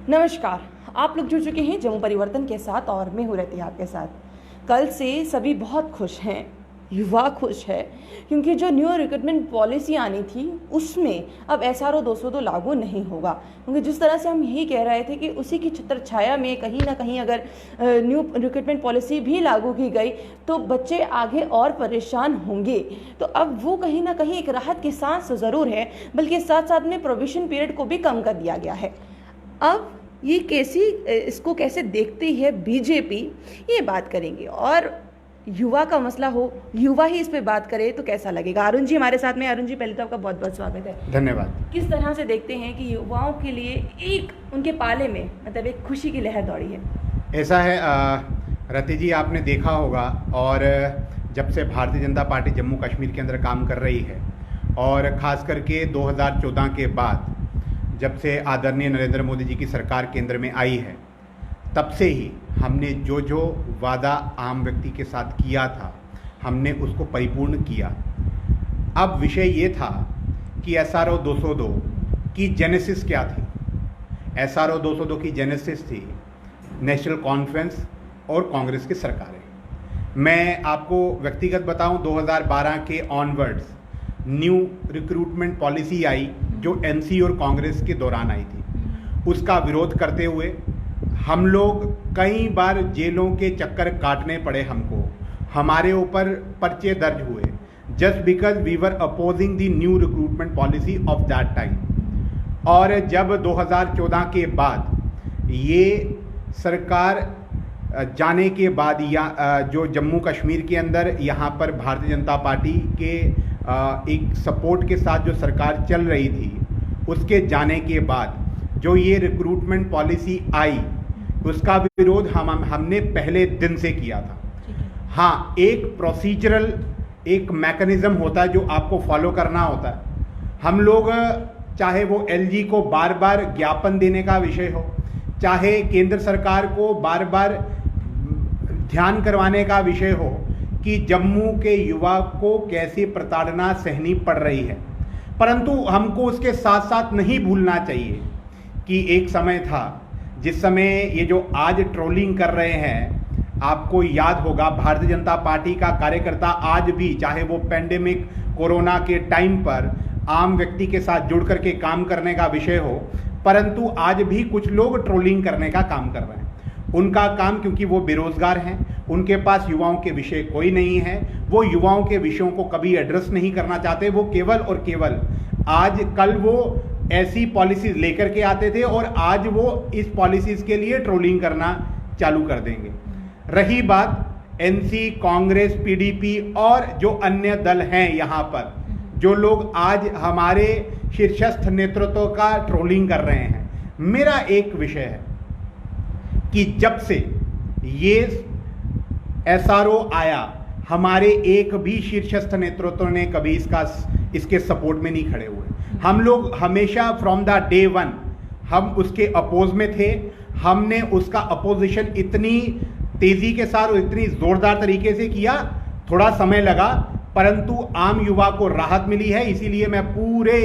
नमस्कार। आप लोग जुड़ चुके हैं जम्मू परिवर्तन के साथ और मैं हूँ रति आपके साथ। कल से सभी बहुत खुश हैं, युवा खुश है, क्योंकि जो न्यू रिक्रूटमेंट पॉलिसी आनी थी उसमें अब SRO 202 लागू नहीं होगा। क्योंकि जिस तरह से हम यही कह रहे थे कि उसी की छत्र छाया में कहीं ना कहीं अगर न्यू रिक्रूटमेंट पॉलिसी भी लागू की गई तो बच्चे आगे और परेशान होंगे। तो अब वो कहीं ना कहीं एक राहत की सांस ज़रूर है, बल्कि साथ साथ में प्रोविजन पीरियड को भी कम कर दिया गया है। अब ये इसको कैसे देखती है बीजेपी, ये बात करेंगे। और युवा का मसला हो, युवा ही इस पे बात करे तो कैसा लगेगा। अरुण जी हमारे साथ में। अरुण जी, पहले तो आपका बहुत बहुत स्वागत है। धन्यवाद। किस तरह से देखते हैं कि युवाओं के लिए एक उनके पाले में मतलब एक खुशी की लहर दौड़ी है? ऐसा है रति जी, आपने देखा होगा, और जब से भारतीय जनता पार्टी जम्मू कश्मीर के अंदर काम कर रही है, और ख़ास करके 2014 के बाद जब से आदरणीय नरेंद्र मोदी जी की सरकार केंद्र में आई है, तब से ही हमने जो जो वादा आम व्यक्ति के साथ किया था हमने उसको परिपूर्ण किया। अब विषय ये था कि SRO 202 की जेनेसिस क्या थी। SRO 202 की जेनेसिस थी नेशनल कॉन्फ्रेंस और कांग्रेस की सरकारें। मैं आपको व्यक्तिगत बताऊं, 2012 के ऑनवर्ड्स न्यू रिक्रूटमेंट पॉलिसी आई जो NC और कांग्रेस के दौरान आई थी। उसका विरोध करते हुए हम लोग कई बार जेलों के चक्कर काटने पड़े हमको, हमारे ऊपर पर्चे दर्ज हुए, just because we were opposing the new recruitment policy of that time. और जब 2014 के बाद ये सरकार जाने के बाद या जो जम्मू कश्मीर के अंदर यहाँ पर भारतीय जनता पार्टी के एक सपोर्ट के साथ जो सरकार चल रही थी, उसके जाने के बाद जो ये रिक्रूटमेंट पॉलिसी आई, उसका विरोध हमने पहले दिन से किया था। हाँ, एक प्रोसीजरल एक मैकेनिज्म होता है जो आपको फॉलो करना होता है। हम लोग चाहे वो LG को बार बार ज्ञापन देने का विषय हो, चाहे केंद्र सरकार को बार बार ध्यान करवाने का विषय हो कि जम्मू के युवा को कैसी प्रताड़ना सहनी पड़ रही है, परंतु हमको उसके साथ साथ नहीं भूलना चाहिए कि एक समय था जिस समय ये जो आज ट्रोलिंग कर रहे हैं, आपको याद होगा भारतीय जनता पार्टी का कार्यकर्ता आज भी, चाहे वो पेंडेमिक कोरोना के टाइम पर आम व्यक्ति के साथ जुड़ करके काम करने का विषय हो, परंतु आज भी कुछ लोग ट्रोलिंग करने का काम कर रहे हैं। उनका काम, क्योंकि वो बेरोजगार हैं, उनके पास युवाओं के विषय कोई नहीं है, वो युवाओं के विषयों को कभी एड्रेस नहीं करना चाहते। वो केवल और केवल आज कल वो ऐसी पॉलिसीज लेकर के आते थे और आज वो इस पॉलिसीज के लिए ट्रोलिंग करना चालू कर देंगे। रही बात NC, कांग्रेस, PDP और जो अन्य दल हैं यहाँ पर, जो लोग आज हमारे शीर्षस्थ नेतृत्व का ट्रोलिंग कर रहे हैं, मेरा एक विषय है कि जब से ये SRO आया, हमारे एक भी शीर्षस्थ नेतृत्व ने कभी इसके सपोर्ट में नहीं खड़े हुए। हम लोग हमेशा फ्रॉम द डे वन हम उसके अपोज में थे। हमने उसका अपोजिशन इतनी तेजी के साथ और इतनी जोरदार तरीके से किया, थोड़ा समय लगा, परंतु आम युवा को राहत मिली है। इसीलिए मैं पूरे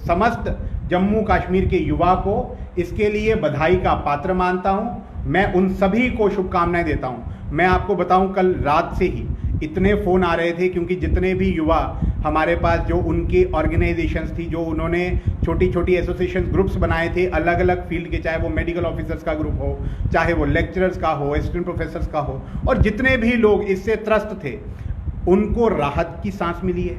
समस्त जम्मू कश्मीर के युवा को इसके लिए बधाई का पात्र मानता हूं। मैं उन सभी को शुभकामनाएं देता हूं। मैं आपको बताऊं, कल रात से ही इतने फ़ोन आ रहे थे, क्योंकि जितने भी युवा हमारे पास जो उनकी ऑर्गेनाइजेशंस थी, जो उन्होंने छोटी छोटी एसोसिएशन ग्रुप्स बनाए थे अलग अलग फील्ड के, चाहे वो मेडिकल ऑफिसर्स का ग्रुप हो, चाहे वो लेक्चरर्स का हो, असिस्टेंट प्रोफेसर्स का हो, और जितने भी लोग इससे त्रस्त थे, उनको राहत की सांस मिली है।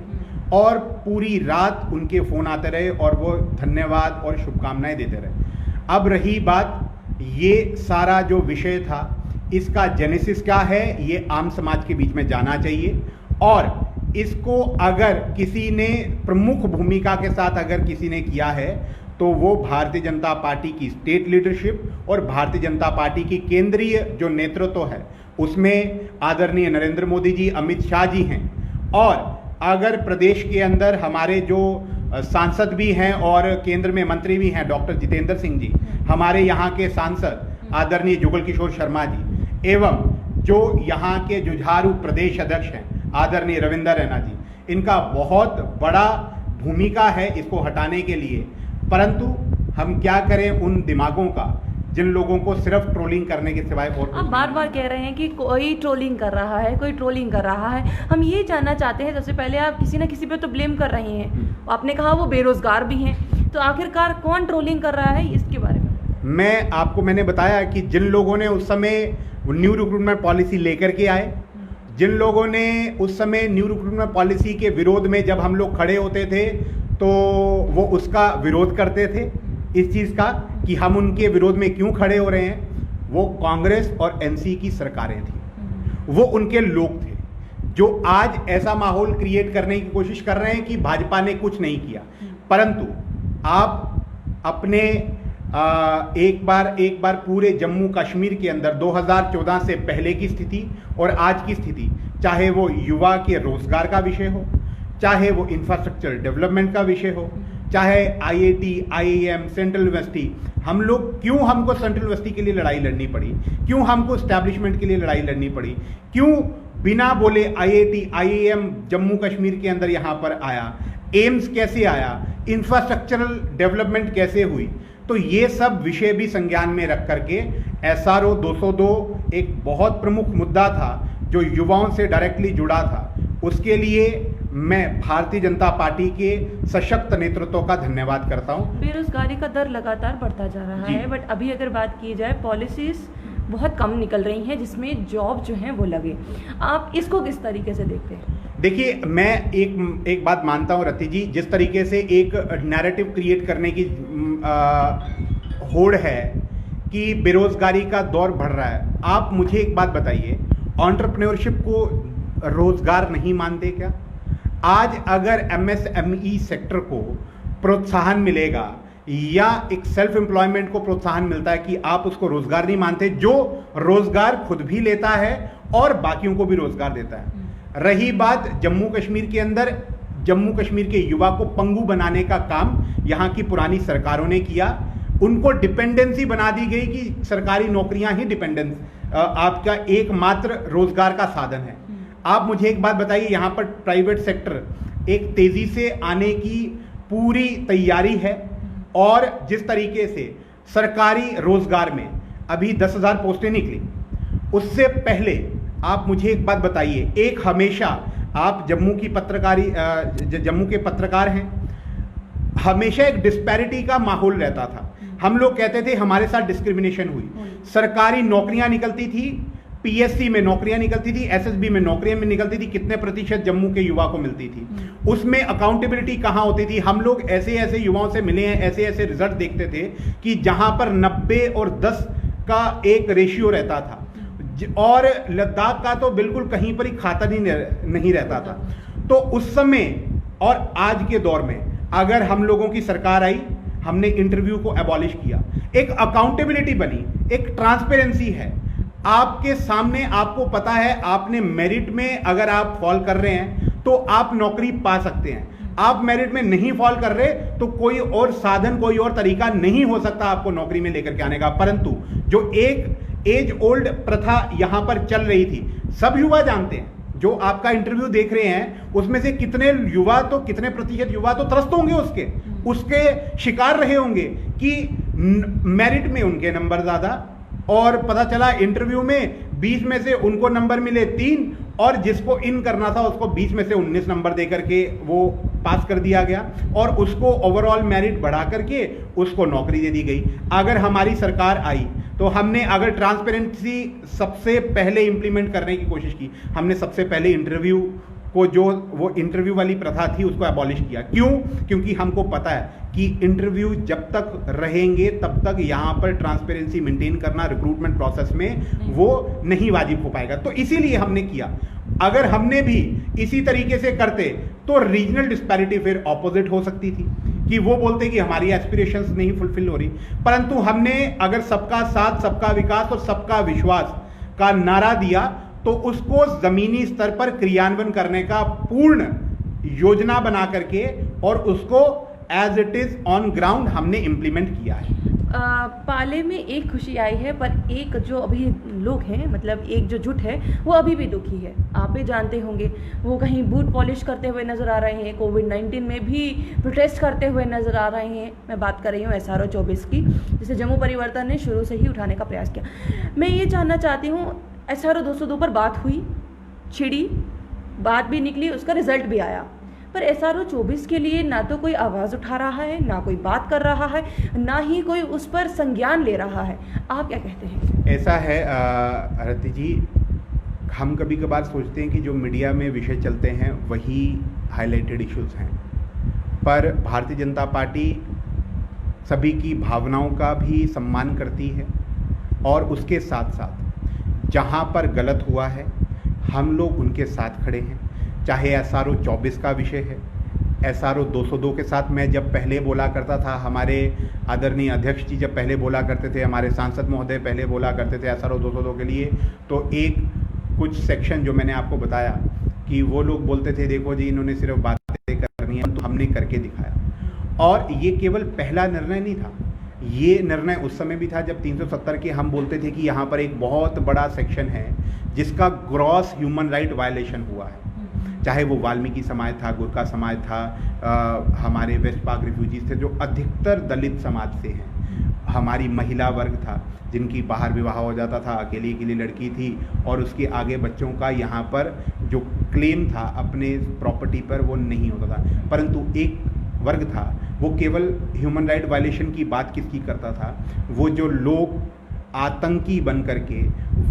और पूरी रात उनके फ़ोन आते रहे और वो धन्यवाद और शुभकामनाएं देते रहे। अब रही बात, ये सारा जो विषय था, इसका जेनेसिस क्या है, ये आम समाज के बीच में जाना चाहिए। और इसको अगर किसी ने प्रमुख भूमिका के साथ अगर किसी ने किया है, तो वो भारतीय जनता पार्टी की स्टेट लीडरशिप और भारतीय जनता पार्टी की केंद्रीय जो नेतृत्व है, उसमें आदरणीय नरेंद्र मोदी जी, अमित शाह जी हैं। और अगर प्रदेश के अंदर हमारे जो सांसद भी हैं और केंद्र में मंत्री भी हैं, डॉक्टर जितेंद्र सिंह जी, हमारे यहाँ के सांसद आदरणीय जुगल किशोर शर्मा जी, एवं जो यहाँ के जुझारू प्रदेश अध्यक्ष हैं आदरणीय रविंदर रैना जी, इनका बहुत बड़ा भूमिका है इसको हटाने के लिए। परंतु हम क्या करें उन दिमागों का जिन लोगों को सिर्फ ट्रोलिंग करने के सिवाय और आप बार बार कह रहे हैं कि कोई ट्रोलिंग कर रहा है, कोई ट्रोलिंग कर रहा है। हम ये जानना चाहते हैं, सबसे पहले आप किसी ना किसी पे तो ब्लेम कर रहे हैं। आपने कहा वो बेरोजगार भी हैं, तो आखिरकार कौन ट्रोलिंग कर रहा है, इसके बारे में मैंने बताया कि जिन लोगों ने उस समय न्यू रिक्रूटमेंट पॉलिसी लेकर के आए, जिन लोगों ने उस समय न्यू रिक्रूटमेंट पॉलिसी के विरोध में जब हम लोग खड़े होते थे तो वो उसका विरोध करते थे, इस चीज़ का कि हम उनके विरोध में क्यों खड़े हो रहे हैं, वो कांग्रेस और एनसी की सरकारें थी, वो उनके लोग थे जो आज ऐसा माहौल क्रिएट करने की कोशिश कर रहे हैं कि भाजपा ने कुछ नहीं किया। परंतु आप अपने एक बार पूरे जम्मू कश्मीर के अंदर 2014 से पहले की स्थिति और आज की स्थिति, चाहे वो युवा के रोजगार का विषय हो, चाहे वो इंफ्रास्ट्रक्चर डेवलपमेंट का विषय हो, चाहे आईआईटी, आईआईएम, सेंट्रल यूनिवर्सिटी, हमको सेंट्रल यूनिवर्सिटी के लिए लड़ाई लड़नी पड़ी, क्यों हमको एस्टैब्लिशमेंट के लिए लड़ाई लड़नी पड़ी, क्यों बिना बोले आईआईटी, आईआईएम जम्मू कश्मीर के अंदर यहाँ पर आया, एम्स कैसे आया, इंफ्रास्ट्रक्चरल डेवलपमेंट कैसे हुई। तो ये सब विषय भी संज्ञान में रख करके एसआरओ 202 एक बहुत प्रमुख मुद्दा था जो युवाओं से डायरेक्टली जुड़ा था। उसके लिए मैं भारतीय जनता पार्टी के सशक्त नेतृत्व का धन्यवाद करता हूं। बेरोजगारी का दर लगातार बढ़ता जा रहा है, बट अभी अगर बात की जाए पॉलिसीज बहुत कम निकल रही हैं जिसमें जॉब जो है वो लगे। आप इसको किस तरीके से देखते हैं? देखिए, मैं एक बात मानता हूं रति जी, जिस तरीके से एक नैरेटिव क्रिएट करने की होड़ है कि बेरोजगारी का दौर बढ़ रहा है। आप मुझे एक बात बताइए, एंटरप्रेन्योरशिप को रोजगार नहीं मानते क्या? आज अगर एमएसएमई सेक्टर को प्रोत्साहन मिलेगा या एक सेल्फ एम्प्लॉयमेंट को प्रोत्साहन मिलता है कि आप उसको रोजगार नहीं मानते, जो रोजगार खुद भी लेता है और बाकियों को भी रोजगार देता है। रही बात जम्मू कश्मीर के अंदर, जम्मू कश्मीर के युवा को पंगु बनाने का काम यहाँ की पुरानी सरकारों ने किया। उनको डिपेंडेंसी बना दी गई कि सरकारी नौकरियां ही आपका एकमात्र रोजगार का साधन है। आप मुझे एक बात बताइए, यहाँ पर प्राइवेट सेक्टर एक तेजी से आने की पूरी तैयारी है और जिस तरीके से सरकारी रोजगार में अभी 10,000 पोस्टें निकली, उससे पहले आप मुझे एक बात बताइए, एक हमेशा आप जम्मू के पत्रकार हैं, हमेशा एक डिस्पैरिटी का माहौल रहता था। हम लोग कहते थे हमारे साथ डिस्क्रिमिनेशन हुई, सरकारी नौकरियां निकलती थी, पीएससी में नौकरियां निकलती थी, एसएसबी में नौकरियां निकलती थी, कितने प्रतिशत जम्मू के युवा को मिलती थी, उसमें अकाउंटेबिलिटी कहां होती थी? हम लोग ऐसे ऐसे युवाओं से मिले हैं, ऐसे ऐसे रिजल्ट देखते थे कि जहां पर 90 और 10 का एक रेशियो रहता था और लद्दाख का तो बिल्कुल कहीं पर ही खाता नहीं रहता था। तो उस समय और आज के दौर में अगर हम लोगों की सरकार आई, हमने इंटरव्यू को एबॉलिश किया, एक अकाउंटेबिलिटी बनी, एक ट्रांसपेरेंसी है आपके सामने। आपको पता है आपने मेरिट में अगर आप फॉल कर रहे हैं तो आप नौकरी पा सकते हैं, आप मेरिट में नहीं फॉल कर रहे तो कोई और साधन, कोई और तरीका नहीं हो सकता आपको नौकरी में लेकर के आने का। परंतु जो एक एज ओल्ड प्रथा यहां पर चल रही थी, सब युवा जानते हैं, जो आपका इंटरव्यू देख रहे हैं उसमें से कितने प्रतिशत युवा तो त्रस्त होंगे, उसके शिकार रहे होंगे कि मेरिट में उनके नंबर ज्यादा और पता चला इंटरव्यू में 20 में से उनको नंबर मिले 3 और जिसको इन करना था उसको 20 में से 19 नंबर देकर के वो पास कर दिया गया और उसको ओवरऑल मेरिट बढ़ा करके उसको नौकरी दे दी गई। अगर हमारी सरकार आई तो हमने अगर ट्रांसपेरेंसी सबसे पहले इंप्लीमेंट करने की कोशिश की, हमने सबसे पहले इंटरव्यू को, जो वो इंटरव्यू वाली प्रथा थी, उसको एबॉलिश किया। क्यों? क्योंकि हमको पता है कि इंटरव्यू जब तक रहेंगे तब तक यहाँ पर ट्रांसपेरेंसी मेंटेन करना रिक्रूटमेंट प्रोसेस में वो नहीं वाजिब हो पाएगा। तो इसीलिए हमने किया। अगर हमने भी इसी तरीके से करते तो रीजनल डिस्पैरिटी फिर ऑपोजिट हो सकती थी कि वो बोलते कि हमारी एस्पिरेशंस नहीं फुलफिल हो रही। परंतु हमने अगर सबका साथ, सबका विकास और सबका विश्वास का नारा दिया तो उसको जमीनी स्तर पर क्रियान्वयन करने का पूर्ण योजना बना करके और उसको as it is on ground हमने इंप्लीमेंट किया है। पाले में एक खुशी आई है, पर एक जो अभी लोग हैं, मतलब एक जो जुट है, वो अभी भी दुखी है। आप भी जानते होंगे, वो कहीं बूट पॉलिश करते हुए नज़र आ रहे हैं, कोविड-19 में भी प्रोटेस्ट करते हुए नज़र आ रहे हैं। मैं बात कर रही हूँ SRO 24 की, जिसे जम्मू परिवर्तन ने शुरू से ही उठाने का प्रयास किया। मैं ये जानना चाहती हूँ, SRO 202 पर बात हुई, छिड़ी, बात भी निकली, उसका रिजल्ट भी आया, पर SRO 24 के लिए ना तो कोई आवाज़ उठा रहा है, ना कोई बात कर रहा है, ना ही कोई उस पर संज्ञान ले रहा है। आप क्या कहते हैं? ऐसा है रति जी, हम कभी कभार सोचते हैं कि जो मीडिया में विषय चलते हैं वही हाईलाइटेड इश्यूज हैं, पर भारतीय जनता पार्टी सभी की भावनाओं का भी सम्मान करती है और उसके साथ साथ जहां पर गलत हुआ है हम लोग उनके साथ खड़े हैं। चाहे SRO 24 का विषय है, SRO 202 के साथ मैं जब पहले बोला करता था, हमारे आदरणीय अध्यक्ष जी जब पहले बोला करते थे, हमारे सांसद महोदय पहले बोला करते थे SRO 202 के लिए, तो एक कुछ सेक्शन जो मैंने आपको बताया कि वो लोग बोलते थे देखो जी इन्होंने सिर्फ बातें करनी है, तो हमने करके दिखाया। और ये केवल पहला निर्णय नहीं था, ये निर्णय उस समय भी था जब 370 के हम बोलते थे कि यहाँ पर एक बहुत बड़ा सेक्शन है जिसका ग्रॉस ह्यूमन राइट वायलेशन हुआ है। चाहे वो वाल्मीकि समाज था, गुरखा समाज था, हमारे वेस्ट पाक रिफ्यूजीज थे जो अधिकतर दलित समाज से हैं, हमारी महिला वर्ग था जिनकी बाहर विवाह हो जाता था, अकेली लड़की थी और उसके आगे बच्चों का यहाँ पर जो क्लेम था अपने प्रॉपर्टी पर वो नहीं होता था। परंतु एक वर्ग था वो केवल ह्यूमन राइट वायलेशन की बात किसकी करता था, वो जो लोग आतंकी बन करके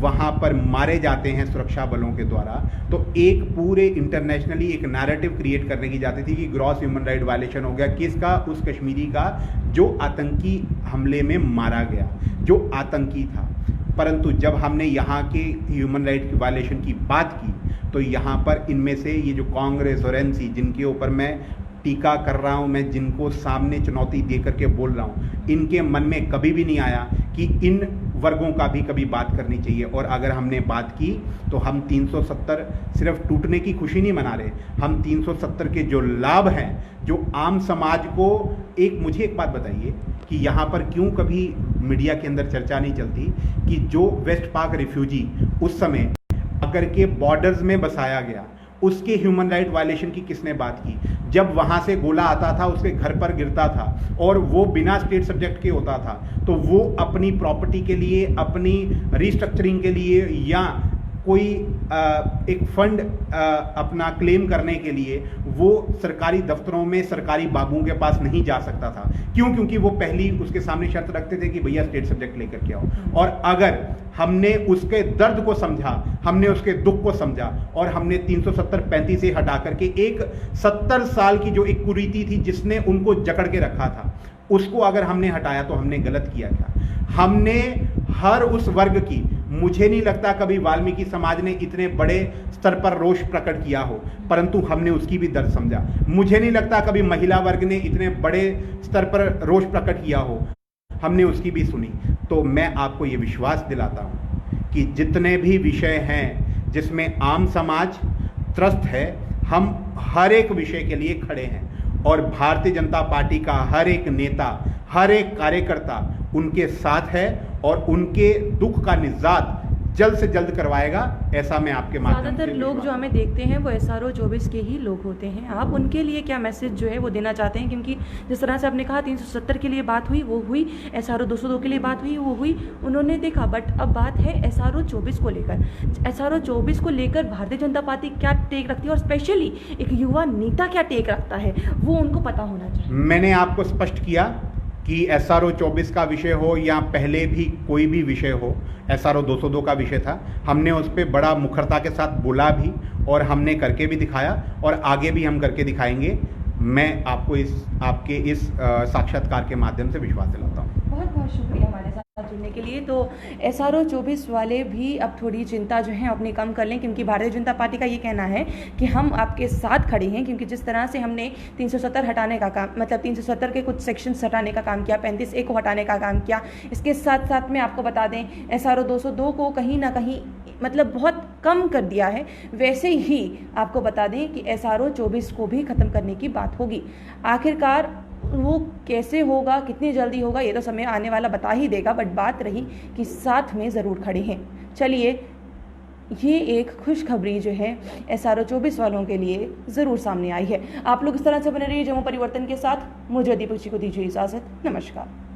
वहाँ पर मारे जाते हैं सुरक्षा बलों के द्वारा, तो एक पूरे इंटरनेशनली एक नैरेटिव क्रिएट करने की जाती थी कि ग्रॉस ह्यूमन राइट वायलेशन हो गया किसका, उस कश्मीरी का जो आतंकी हमले में मारा गया, जो आतंकी था। परंतु जब हमने यहाँ के ह्यूमन राइट वायलेशन की बात की तो यहाँ पर इनमें से ये जो कांग्रेस और NC जिनके ऊपर मैं टीका कर रहा हूँ, मैं जिनको सामने चुनौती दे करके बोल रहा हूँ, इनके मन में कभी भी नहीं आया कि इन वर्गों का भी कभी बात करनी चाहिए। और अगर हमने बात की तो हम 370 सिर्फ टूटने की खुशी नहीं मना रहे, हम 370 के जो लाभ हैं, जो आम समाज को मुझे एक बात बताइए कि यहाँ पर क्यों कभी मीडिया के अंदर चर्चा नहीं चलती कि जो वेस्ट पाक रिफ्यूजी उस समय अगर के बॉर्डर्स में बसाया गया उसके ह्यूमन राइट वायलेशन की किसने बात की। जब वहाँ से गोला आता था उसके घर पर गिरता था और वो बिना स्टेट सब्जेक्ट के होता था, तो वो अपनी प्रॉपर्टी के लिए, अपनी रिस्ट्रक्चरिंग के लिए या कोई एक फंड अपना क्लेम करने के लिए वो सरकारी दफ्तरों में सरकारी बाबुओं के पास नहीं जा सकता था। क्यों? क्योंकि वो पहली उसके सामने शर्त रखते थे कि भैया स्टेट सब्जेक्ट लेकर के आओ। और अगर हमने उसके दर्द को समझा, हमने उसके दुख को समझा और हमने 370-35 से हटा करके एक 70 साल की जो एक कुरीति थी जिसने उनको जकड़ के रखा था, उसको अगर हमने हटाया तो हमने गलत किया क्या? हमने हर उस वर्ग की, मुझे नहीं लगता कभी वाल्मीकि समाज ने इतने बड़े स्तर पर रोष प्रकट किया हो, परंतु हमने उसकी भी दर्द समझा। मुझे नहीं लगता कभी महिला वर्ग ने इतने बड़े स्तर पर रोष प्रकट किया हो, हमने उसकी भी सुनी। तो मैं आपको ये विश्वास दिलाता हूँ कि जितने भी विषय हैं जिसमें आम समाज त्रस्त है, हम हर एक विषय के लिए खड़े हैं और भारतीय जनता पार्टी का हर एक नेता, हर एक कार्यकर्ता उनके साथ है और उनके दुख का निजात जल्द से जल्द करवाएगा, ऐसा मैं आपके माध्यम से। ज़्यादातर लोग जो हमें देखते हैं वो SRO 24 के ही लोग होते हैं। आप उनके लिए क्या मैसेज जो है वो देना चाहते हैं? क्योंकि जिस तरह से आपने कहा 370 के लिए बात हुई वो हुई, SRO 202 के लिए बात हुई वो हुई, उन्होंने देखा, बट अब बात है SRO 24 को लेकर। SRO 24 को लेकर भारतीय जनता पार्टी क्या टेक रखती है और स्पेशली एक युवा नेता क्या टेक रखता है, वो उनको पता होना चाहिए। मैंने आपको स्पष्ट किया कि SRO 24 का विषय हो या पहले भी कोई भी विषय हो, SRO 202 का विषय था, हमने उस पर बड़ा मुखरता के साथ बोला भी और हमने करके भी दिखाया और आगे भी हम करके दिखाएंगे। मैं आपको आपके इस साक्षात्कार के माध्यम से विश्वास दिलाता हूँ। बहुत बहुत शुक्रिया हमारे साथ जुड़ने के लिए। तो SRO 24 वाले भी अब थोड़ी चिंता जो है अपनी कम कर लें, क्योंकि भारतीय जनता पार्टी का ये कहना है कि हम आपके साथ खड़े हैं, क्योंकि जिस तरह से हमने 370 हटाने का काम, मतलब 370 के कुछ सेक्शंस हटाने का काम किया, 35A को हटाने का काम किया, इसके साथ साथ में आपको बता दें SRO 202 को कहीं ना कहीं मतलब बहुत कम कर दिया है, वैसे ही आपको बता दें कि SRO 24 को भी ख़त्म करने की बात होगी। आखिरकार वो कैसे होगा, कितनी जल्दी होगा, ये तो समय आने वाला बता ही देगा, बट बात रही कि साथ में ज़रूर खड़े हैं। चलिए, ये एक खुशखबरी जो है SRO 24 वालों के लिए ज़रूर सामने आई है। आप लोग इस तरह से बने रहिए जम्मू परिवर्तन के साथ। मुझे दीपक जी को दीजिए इजाज़त। नमस्कार।